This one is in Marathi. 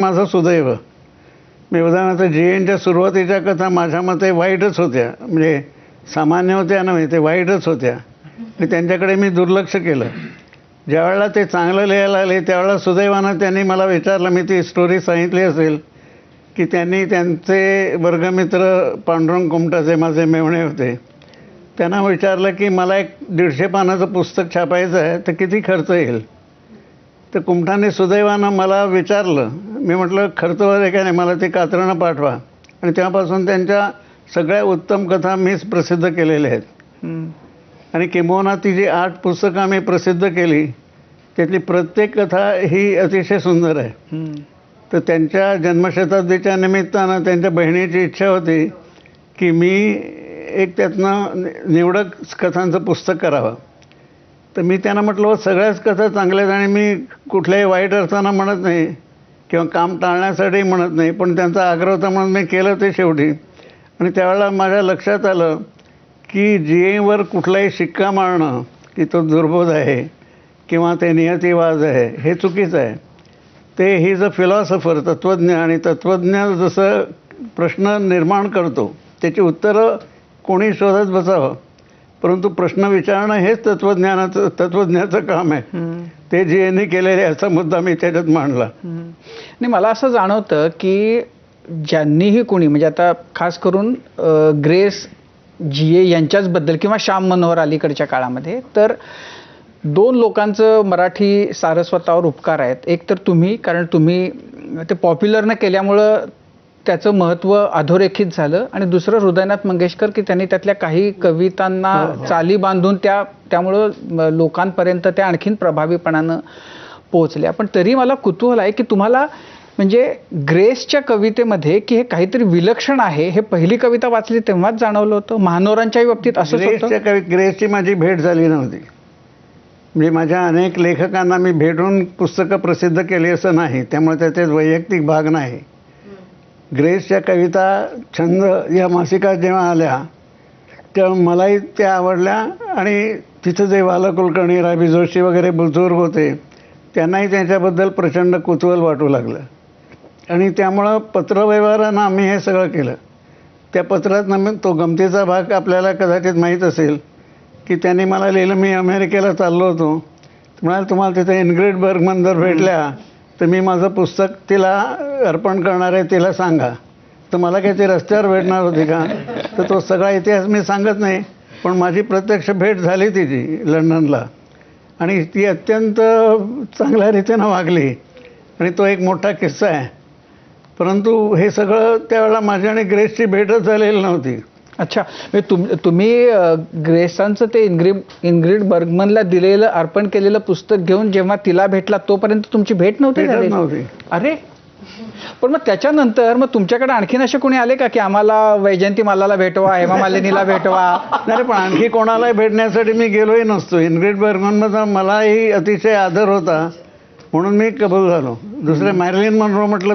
माझं सुदैव. मी उदाहरणार्थ जी.एनच्या सुरुवातीच्या कथा माझ्या मते वाईटच होत्या, म्हणजे सामान्य होत्या नव्हे, ते वाईटच होत्या आणि त्यांच्याकडे मी दुर्लक्ष केलं. ज्यावेळेला ते चांगलं लिहायला आले त्यावेळेला सुदैवानं त्यांनी मला विचारलं, मी ती स्टोरी सांगितली असेल की त्यांनी त्यांचे वर्गमित्र पांडुरंग कुमटाचे माझे मेव्हणे होते, त्यांना विचारलं की मला एक 150 पानाचं पुस्तक छापायचं आहे, तर किती खर्च येईल. तर कुमठाने सुदैवानं मला विचारलं. मी म्हटलं खर्च वगैरे काय नाही, मला ते कात्रणं पाठवा. आणि तेव्हापासून त्यांच्या सगळ्या उत्तम कथा मीच प्रसिद्ध केलेल्या आहेत. आणि किंबहुना ती जी 8 पुस्तकं आम्ही प्रसिद्ध केली त्यातली प्रत्येक कथा ही अतिशय सुंदर आहे. तर त्यांच्या जन्मशताब्दीच्या निमित्तानं त्यांच्या बहिणीची इच्छा होती की मी एक त्यातनं निवडक कथांचं पुस्तक करावं. तर मी त्यांना म्हटलं सगळ्याच कथा चांगल्या आहेत आणि मी कुठल्याही वाईट अर्थानं म्हणत नाही किंवा काम टाळण्यासाठी म्हणत नाही, पण त्यांचा आग्रह होता म्हणून मी केलं ते शेवटी. आणि त्यावेळेला माझ्या लक्षात आलं की जी.एवर कुठलाही शिक्का मारणं की तो दुर्बोध आहे किंवा ते नियतिवाद आहे हे चुकीचं आहे. ते ही इज अ फिलॉसॉफर, तत्त्वज्ञ, आणि तत्त्वज्ञ जसं प्रश्न निर्माण करतो त्याची उत्तरं कोणी शोधत बसावं, परंतु प्रश्न विचारणं हेच तत्त्वज्ञाचं काम आहे. ते जी.एने केलेले असा मुद्दा मी त्याच्यात मांडला. नाही, मला असं जाणवतं की ज्यांनीही कोणी म्हणजे आता खास करून ग्रेस जी.ए यांच्याचबद्दल किंवा श्याम मनोहर अलीकडच्या काळामध्ये तर 2 लोकांचं मराठी सारस्वतावर उपकार आहेत. एक तर तुम्ही, कारण तुम्ही ते पॉप्युलर न केल्यामुळं त्याचं महत्त्व अधोरेखित झालं, आणि दुसरं हृदयनाथ मंगेशकर की त्यांनी त्यातल्या काही कवितांना चाली बांधून त्यामुळं लोकांपर्यंत त्या आणखीन प्रभावीपणानं पोहोचल्या. पण तरी मला कुतूहल आहे की तुम्हाला म्हणजे ग्रेसच्या कवितेमध्ये की हे काहीतरी विलक्षण आहे हे पहिली कविता वाचली तेव्हाच जाणवलं होतं. महानोरांच्याही बाबतीत असंच होतं. ग्रेसची माझी भेट झाली नव्हती, म्हणजे माझ्या अनेक लेखकांना मी भेटून पुस्तकं प्रसिद्ध केली असं नाही, त्यामुळे त्याचे वैयक्तिक भाग नाही. ग्रेसच्या कविता छंद या मासिकात जेव्हा आल्या तेव्हा मलाही त्या आवडल्या, आणि तिथं जे वाला कुलकर्णी, राबी जोशी वगैरे बुजुर्ग होते त्यांनाही त्यांच्याबद्दल प्रचंड कुतूहल वाटू लागलं. आणि त्यामुळं पत्रव्यवहारानं आम्ही हे सगळं केलं. त्या पत्रात तो गमतीचा भाग आपल्याला कदाचित माहीत असेल की त्यांनी मला लिहिलं, मी अमेरिकेला चाललो होतो, म्हणाल तुम्हाला तिथे इनग्रिड बर्गमन जर भेटल्या तर मी माझं पुस्तक तिला अर्पण करणार आहे, तिला सांगा. तर मला काही ती रस्त्यावर भेटणार होती का? तर तो सगळा इतिहास मी सांगत नाही, पण माझी प्रत्यक्ष भेट झाली तिची लंडनला, आणि ती अत्यंत चांगल्या रीतीनं वागली, आणि तो एक मोठा किस्सा आहे. परंतु हे सगळं त्यावेळेला माझ्या आणि ग्रेसची भेटच झालेली नव्हती. अच्छा, म्हणजे तुम्ही ग्रेसांचं ते इनग्रिड बर्गमनला दिलेलं अर्पण केलेलं पुस्तक घेऊन जेव्हा तिला भेटला तोपर्यंत तुमची भेट नव्हती? अरे, पण मग त्याच्यानंतर मग तुमच्याकडे आणखीन असे कोणी आले का की आम्हाला वैजयंती मालाला भेटवा, हेमा मालिनीला भेटवा? नाही, पण आणखी कोणालाही भेटण्यासाठी मी गेलोही नसतो. इनग्रिड बर्गमनचा मलाही अतिशय आदर होता म्हणून मी कबूल झालो. दुसरे मॅरिलिन मनरो म्हटलं